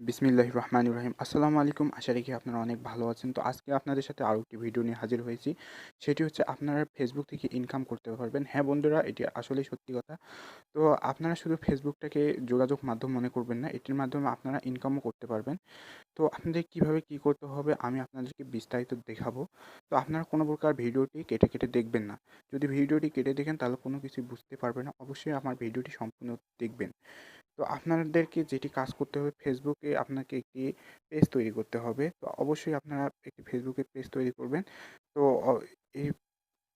বিসমিল্লাহির রহমানির রহিম। আসসালামু আলাইকুম। আশা রাখি আপনারা অনেক ভালো আছেন। তো আজকে আপনাদের সাথে আরও একটি ভিডিও নিয়ে হাজির হয়েছি। সেটি হচ্ছে আপনারা ফেসবুক থেকে ইনকাম করতে পারবেন। হ্যাঁ বন্ধুরা, এটি আসলেই সত্যি কথা। তো আপনারা শুধু ফেসবুকটাকে যোগাযোগ মাধ্যম মনে করবেন না। এটির মাধ্যমে আপনারা ইনকামও করতে পারবেন। তো আপনাদের কিভাবে কি করতে হবে আমি আপনাদেরকে বিস্তারিত দেখাবো। তো আপনারা কোনো প্রকার ভিডিওটি কেটে দেখবেন না। যদি ভিডিওটি কেটে দেখেন তাহলে কোনো কিছুই বুঝতে পারবেন না। অবশ্যই আমার ভিডিওটি সম্পূর্ণ দেখবেন। তো আপনাদেরকে যেটি কাজ করতে হবে, ফেসবুকে আপনাকে একটি পেজ তৈরি করতে হবে। তো অবশ্যই আপনারা একটি ফেসবুকে পেজ তৈরি করবেন। তো এই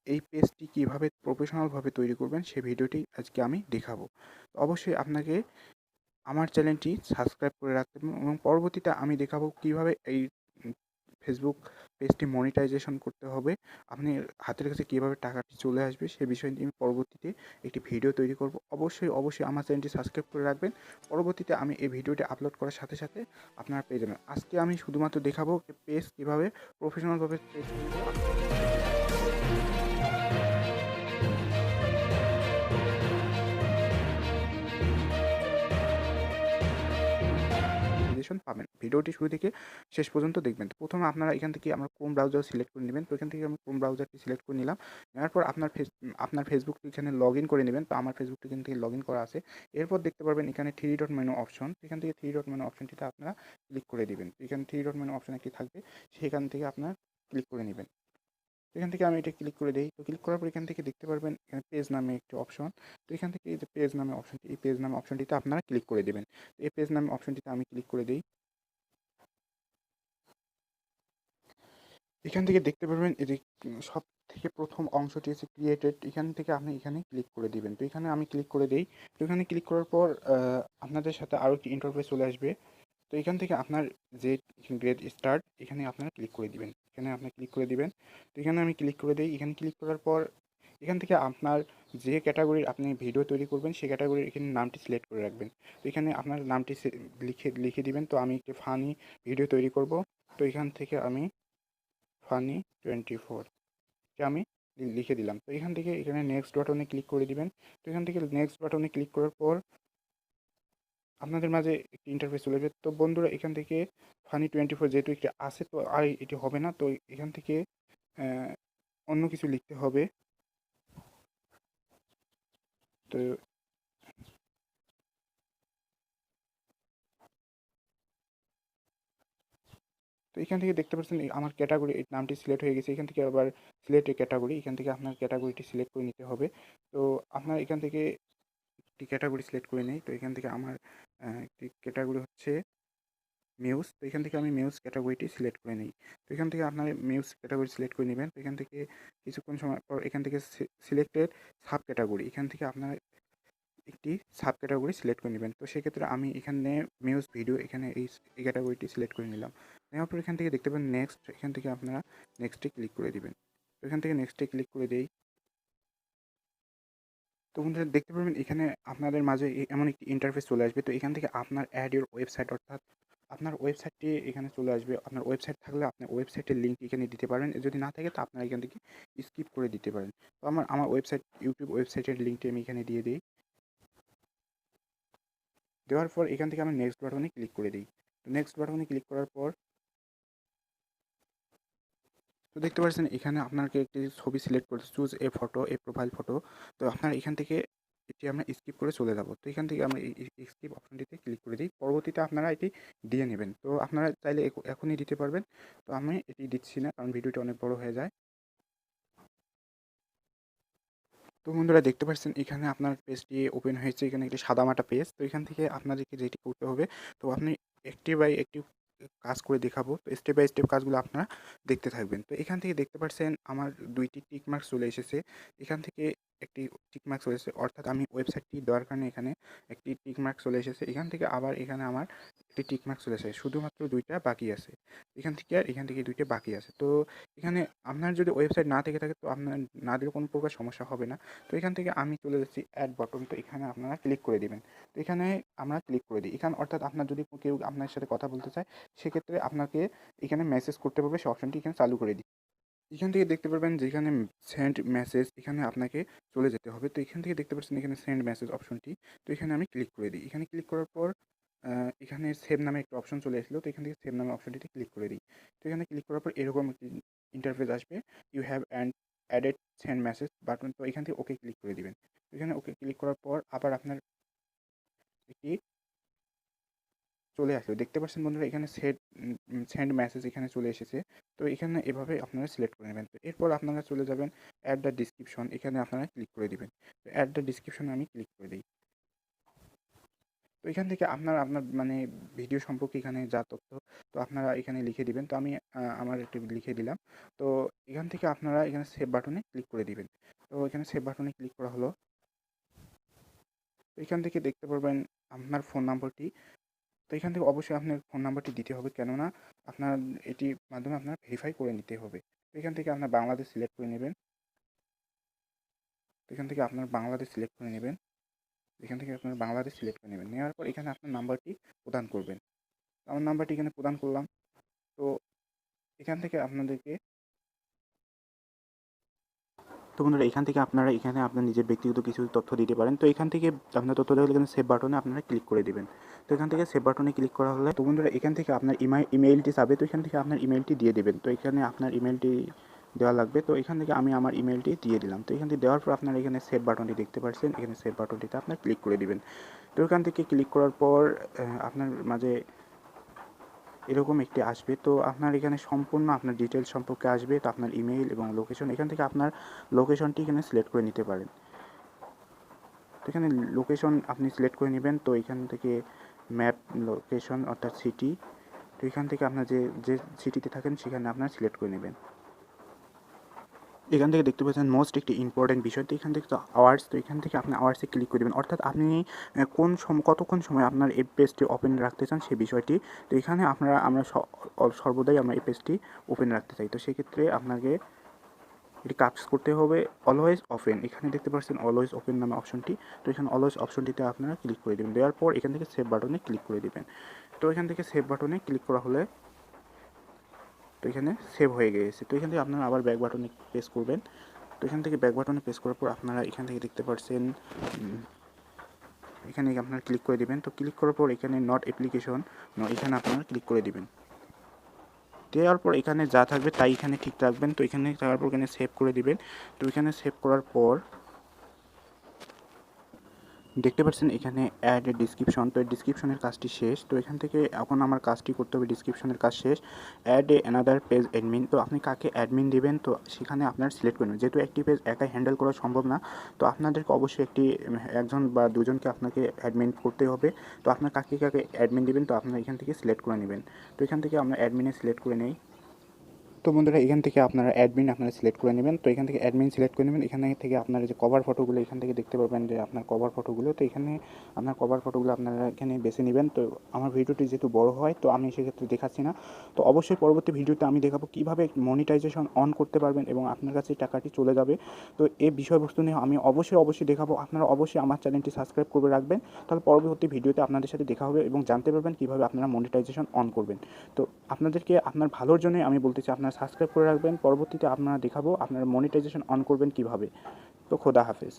এই পেজটি কীভাবে প্রফেশনালভাবে তৈরি করবেন সে ভিডিওটি আজকে আমি দেখাবো। তো অবশ্যই আপনাকে আমার চ্যানেলটি সাবস্ক্রাইব করে রাখতে হবে এবং পরবর্তীতে আমি দেখাবো কীভাবে এই ফেসবুক পেজটি মনিটাইজেশন করতে হবে। আপনি হাতের কাছে কীভাবে টাকাটি চলে আসবে সে বিষয় নিয়ে আমি পরবর্তীতে একটি ভিডিও তৈরি করব। অবশ্যই আমার চ্যানেলটি সাবস্ক্রাইব করে রাখবেন। পরবর্তীতে আমি এই ভিডিওটি আপলোড করার সাথে সাথে আপনারা পেয়ে যাবেন। আজকে আমি শুধুমাত্র দেখাবো পেজ কীভাবে প্রফেশনালভাবে পেজ নোটিফিকেশন পাবেন। ভিডিওটি শুরু থেকে শেষ পর্যন্ত দেখবেন। তো প্রথমে আপনারা এখান থেকে আমরা ক্রোম ব্রাউজার সিলেক্ট করে নেবেন। তো এখান থেকে আমি ক্রোম ব্রাউজারটি সিলেক্ট করে নিলাম। নেওয়ার পর আপনার ফেসবুকটি এখানে লগইন করে নেবেন। তো আমার ফেসবুকটি এখান থেকে লগইন করা আছে। এরপর দেখতে পারবেন এখানে 3 ডট মেনু অপশন। এখান থেকে 3 ডট মেনু অপশনটিতে আপনারা ক্লিক করে দিবেন। তো এখানে 3 ডট মেনু অপশন একটি থাকবে। সেখান থেকে আপনারা ক্লিক করে নিবেন। এখান থেকে আমি এটা ক্লিক করে দেই। তো ক্লিক করার পর এখান থেকে দেখতে পারবেন এখানে পেজ নামে একটি অপশন। তো এখান থেকে এই যে পেজ নামে অপশনটি, এই পেজ নামে অপশনটিতে আপনারা ক্লিক করে দিবেন। তো এই পেজ নামে অপশনটিতে আমি ক্লিক করে দেই। এখান থেকে দেখতে পারবেন এই যে সব থেকে প্রথম অংশটি হচ্ছে ক্রিয়েটেড। এখান থেকে আপনি এখানে ক্লিক করে দিবেন। তো এখানে আমি ক্লিক করে দেই। তো এখানে ক্লিক করার পর আপনাদের সাথে আরও একটি ইন্টারফেস চলে আসবে। তো এখান থেকে আপনার যে গ্রেড স্টার্ট এখানে আপনারা ক্লিক করে দিবেন। এখানে আপনি ক্লিক করে দিবেন। তো এখানে আমি ক্লিক করে দেই। এখানে ক্লিক করার পর এখান থেকে আপনার যে ক্যাটাগরির আপনি ভিডিও তৈরি করবেন সেই ক্যাটাগরির এখানে নামটি সিলেক্ট করে রাখবেন। তো এখানে আপনার নামটি লিখে দিবেন। তো আমি একটি ফানি ভিডিও তৈরি করব। তো এখান থেকে আমি ফানি 24 এটা আমি লিখে দিলাম। তো এখান থেকে এখানে নেক্সট বাটনে ক্লিক করে দিবেন। তো এখান থেকে নেক্সট বাটনে ক্লিক করার পর আপনাদের মাঝে একটি ইন্টারফেস চলে যাবে। তো বন্ধুরা এখান থেকে ফানি 24 যেহেতু একটি আছে তো আর এটি হবে না। তো এখান থেকে অন্য কিছু লিখতে হবে। তো তো এখান থেকে দেখতে পাচ্ছেন আমার ক্যাটাগরি এই নামটি সিলেক্ট হয়ে গেছে। এখান থেকে আবার সিলেক্ট ক্যাটাগরি, এখান থেকে আপনার ক্যাটাগরিটি সিলেক্ট করে নিতে হবে। তো আপনার এখান থেকে একটি ক্যাটাগরি সিলেক্ট করে নেই। তো এখান থেকে আমার একটি ক্যাটাগরি হচ্ছে মিউজ। তো এখান থেকে আমি মিউজ ক্যাটাগরিটি সিলেক্ট করে নিই। তো এখান থেকে আপনার মিউজ ক্যাটাগরি সিলেক্ট করে নেবেন। তো এখান থেকে কিছুক্ষণ সময় পর এখান থেকে সিলেক্টেড সাব ক্যাটাগরি, এখান থেকে আপনার একটি সাব ক্যাটাগরি সিলেক্ট করে নেবেন। তো সেক্ষেত্রে আমি এখানে মিউজ ভিডিও এখানে এই ক্যাটাগরিটি সিলেক্ট করে নিলাম। নেওয়ার পর এখান থেকে দেখতে পাবেন নেক্সট, এখান থেকে আপনারা নেক্সটে ক্লিক করে দিবেন। তো এখান থেকে নেক্সটে ক্লিক করে দেই। তো বন্ধুরা দেখতে পারবেন এখানে আপনাদের মাঝে এমন একটি ইন্টারফেস চলে আসবে। তো এখান থেকে আপনার অ্যাড ইউর ওয়েবসাইট, অর্থাৎ আপনার ওয়েবসাইটটি এখানে চলে আসবে। আপনার ওয়েবসাইট থাকলে আপনার ওয়েবসাইটের লিঙ্ক এখানে দিতে পারেন। যদি না থাকে তো আপনারা এখান থেকে স্কিপ করে দিতে পারেন। তো আমার ওয়েবসাইট, ইউটিউব ওয়েবসাইটের লিঙ্কটি আমি এখানে দিয়ে দিই। দেওয়ার পর এখান থেকে আমি নেক্সট বাটনে ক্লিক করে দিই। তো নেক্সট বাটনে ক্লিক করার পর তো দেখতে পাচ্ছেন এখানে আপনাকে একটি ছবি সিলেক্ট করতে choose a photo, A profile photo. তো আপনার এখান থেকে এটি আমরা স্কিপ করে চলে যাব। তো এখান থেকে আমরা এই স্কিপ অপশনটিতে ক্লিক করে দিই। পরবর্তীতে আপনারা এটি দিয়ে নেবেন। তো আপনারা চাইলে এখনই দিতে পারবেন। তো আমি এটি দিচ্ছি না, কারণ ভিডিওটি অনেক বড় হয়ে যায়। তো বন্ধুরা দেখতে পাচ্ছেন এখানে আপনার পেজটি ওপেন হয়েছে। এখানে একটি সাদামাটা পেজ। তো এখান থেকে আপনাদেরকে যেটি করতে হবে, তো আপনি একটি বাই একটি কাজ করে দেখাবো। তো স্টেপ বাই স্টেপ কাজগুলো আপনারা দেখতে থাকবেন। তো এখান থেকে দেখতে পাচ্ছেন আমার ২টি টিক মার্ক চলে এসেছে। এখান থেকে একটি টিক মার্ক চলে এসেছে, অর্থাৎ আমি ওয়েবসাইটটি দেওয়ার কারণে এখানে একটি টিক মার্ক চলে এসেছে। এখান থেকে আবার এখানে আমার একটি টিক মার্ক চলে এসেছে। শুধুমাত্র ২ টা বাকি আছে। এখান থেকে আর এখান থেকে ২ টা বাকি আছে। তো এখানে আপনার যদি ওয়েবসাইট না থেকে থাকে তো আপনার না দিলে কোনো প্রকার সমস্যা হবে না। তো এখান থেকে আমি চলে যাচ্ছি অ্যাড বাটন। তো এখানে আপনারা ক্লিক করে দিবেন। তো এখানে আমরা ক্লিক করে দিই। এখানে অর্থাৎ আপনার যদি কেউ আপনার সাথে কথা বলতে চায় সেক্ষেত্রে আপনাকে এখানে মেসেজ করতে পারবে, সেই অপশনটি এখানে চালু করে দিই। এখান থেকে দেখতে পারবেন যে এখানে সেন্ড মেসেজ, এখানে আপনাকে চলে যেতে হবে। তো এখান থেকে দেখতে পাচ্ছেন এখানে সেন্ড মেসেজ অপশনটি। তো এখানে আমি ক্লিক করে দিই। এখানে ক্লিক করার পর এখানে সেভ নামে একটা অপশন চলে এসেছিলো, তো এখান থেকে সেভ নামে অপশনটিতে ক্লিক করে দিই। তো এখানে ক্লিক করার পর এরকম একটি ইন্টারফেস আসবে, you have added send message button. তো এখান থেকে ওকে ক্লিক করে দিবেন। তো এখানে ওকে ক্লিক করার পর আবার আপনার একটি চলে আসবে, দেখতে পাচ্ছেন বন্ধুরা এখানে সেন্ড মেসেজ এখানে চলে এসেছে। তো এখানে এভাবে আপনারা সিলেক্ট করে নেবেন। তো এরপর আপনারা চলে যাবেন অ্যাড দ্য ডিসক্রিপশন, এখানে আপনারা ক্লিক করে দিবেন। তো অ্যাড দ্য ডিসক্রিপশনে আমি ক্লিক করে দিই। তো এখান থেকে আপনার আপনার মানে ভিডিও সম্পর্কে এখানে যা তথ্য, তো আপনারা এখানে লিখে দিবেন। তো আমি আমার একটু লিখে দিলাম। তো এখান থেকে আপনারা এখানে সেভ বাটনে ক্লিক করে দিবেন। তো এখানে সেভ বাটনে ক্লিক করা হলো। তো এখান থেকে দেখতে পারবেন আপনার ফোন নাম্বারটি। তো এখান থেকে অবশ্যই আপনার ফোন নাম্বারটি দিতে হবে, কেননা আপনার এটির মাধ্যমে আপনার ভেরিফাই করে নিতে হবে। তো এখান থেকে আপনার বাংলাদেশ সিলেক্ট করে নেবেন। তো এখান থেকে আপনার বাংলাদেশ সিলেক্ট করে নেবেন। এখান থেকে আপনার বাংলাদেশ সিলেক্ট করে নেবেন, নেওয়ার পর এখানে আপনার নাম্বারটি প্রদান করবেন। আমার নাম্বারটি এখানে প্রদান করলাম। তো এখান থেকে আপনাদেরকে, তো বন্ধুরা এখান থেকে আপনারা এখানে আপনার নিজের ব্যক্তিগত কিছু তথ্য দিতে পারেন। তো এখান থেকে আপনার তথ্য দেওয়া হলে এখানে সেভ বাটনে আপনারা ক্লিক করে দিবেন। তো এখান থেকে সেভ বাটনে ক্লিক করা হলে, তো বন্ধুরা এখান থেকে আপনার ইমেইলটি চাবে। তো এখান থেকে আপনার ইমেইলটি দিয়ে দেবেন। তো এখানে আপনার ইমেইলটি দেওয়া লাগবে। তো এখান থেকে আমি আমার ইমেইলটি দিয়ে দিলাম। তো এখান থেকে দেওয়ার পর আপনারা এখানে সেভ বাটনটি দেখতে পাচ্ছেন, এখানে সেভ বাটনটিতে আপনার ক্লিক করে দিবেন। তো এখান থেকে ক্লিক করার পর আপনার মাঝে এরকম একটি আসবে। তো আপনার এখানে সম্পূর্ণ আপনার ডিটেলস সম্পর্কে আসবে। তো আপনার ইমেইল এবং লোকেশন, এখান থেকে আপনার লোকেশনটি এখানে সিলেক্ট করে নিতে পারেন। তো এখানে লোকেশন আপনি সিলেক্ট করে নেবেন। তো এখান থেকে ম্যাপ লোকেশন অর্থাৎ সিটি, তো এখান থেকে আপনার যে যে সিটিতে থাকেন সেখানে আপনার সিলেক্ট করে নেবেন। এখান থেকে দেখতে পাচ্ছেন মোস্ট একটি ইম্পর্টেন্ট বিষয়। তো এখান থেকে তো আওয়ার্স, তো এখান থেকে আপনি আওয়ার্সে ক্লিক করে দেবেন, অর্থাৎ আপনি কতক্ষণ সময় আপনার এই পেজটি ওপেন রাখতে চান সেই বিষয়টি। তো এখানে আমরা সর্বদাই আমরা এই পেজটি ওপেন রাখতে চাই। তো সেক্ষেত্রে আপনাকে এটি কাজ করতে হবে অলওয়েজ ওপেন। এখানে দেখতে পাচ্ছেন অলওয়েজ ওপেন নামে অপশনটি। তো এখানে অলওয়েজ অপশনটিতে আপনারা ক্লিক করে দেবেন। দেওয়ার পর এখান থেকে সেভ বাটনে ক্লিক করে দেবেন। তো এখান থেকে সেভ বাটনে ক্লিক করা হলে, তো এখানে সেভ হয়ে গিয়েছে। তো এখান থেকে আপনারা আবার ব্যাক বাটনে প্রেস করবেন। তো এখান থেকে ব্যাক বাটনে প্রেস করার পর আপনারা এখান থেকে দেখতে পাচ্ছেন এখানে আপনারা ক্লিক করে দিবেন। তো ক্লিক করার পর এখানে নট অ্যাপ্লিকেশন, এখানে আপনারা ক্লিক করে দিবেন। দেওয়ার পর এখানে যা থাকবে তাই এখানে ঠিক রাখবেন। তো এখানে থাকার পর এখানে সেভ করে দিবেন। তো এখানে সেভ করার পর দেখতে পাচ্ছেন এখানে অ্যাড এ ডিসক্রিপশন। তো ডিসক্রিপশনের কাজটি শেষ। তো এখান থেকে এখন আমার কাজটি করতে হবে, ডিসক্রিপশনের কাজ শেষ। Add a another page admin, তো আপনি কাকে অ্যাডমিন দিবেন তো সেখানে আপনার সিলেক্ট করবেন। যেহেতু একটি পেজ একাই হ্যান্ডেল করা সম্ভব না, তো আপনাদেরকে অবশ্যই একজন বা দুজনকে আপনাকে অ্যাডমিন করতে হবে। তো আপনার কাকে কাকে অ্যাডমিন দিবেন তো আপনারা এখান থেকে সিলেক্ট করে নেবেন। তো এখান থেকে আমরা অ্যাডমিনে সিলেক্ট করে নেই। তো বন্ধুরা এখান থেকে আপনারা অ্যাডমিন আপনারা সিলেক্ট করে নেবেন। তো এখান থেকে অ্যাডমিন সিলেক্ট করে নেবেন। এখানে থেকে আপনারা যে কভার ফটোগুলো এখান থেকে দেখতে পাবেন যে আপনার কভার ফটোগুলো, তো এখানে আপনার কভার ফটোগুলো আপনারা এখানে বেছে নেবেন। তো আমার ভিডিওটি যেহেতু বড় হয় তো আমি সেক্ষেত্রে দেখাচ্ছি না। তো অবশ্যই পরবর্তী ভিডিওতে আমি দেখাবো কীভাবে মনিটাইজেশন অন করতে পারবেন এবং আপনার কাছে টাকাটি চলে যাবে। তো এই বিষয়বস্তু নিয়ে আমি অবশ্যই দেখাবো। আপনারা অবশ্যই আমার চ্যানেলটি সাবস্ক্রাইব করে রাখবেন, তাহলে পরবর্তী ভিডিওতে আপনাদের সাথে দেখা হবে এবং জানতে পারবেন কীভাবে আপনারা মনিটাইজেশন অন করবেন। তো আপনাদেরকে আপনার ভালোর জন্যই আমি বলতে চাই আপনারা সাবস্ক্রাইব করে রাখবেন। পরবর্তীতে আপনারা দেখাবো আপনারা মনিটাইজেশন অন করবেন কীভাবে। তো খোদা হাফেজ।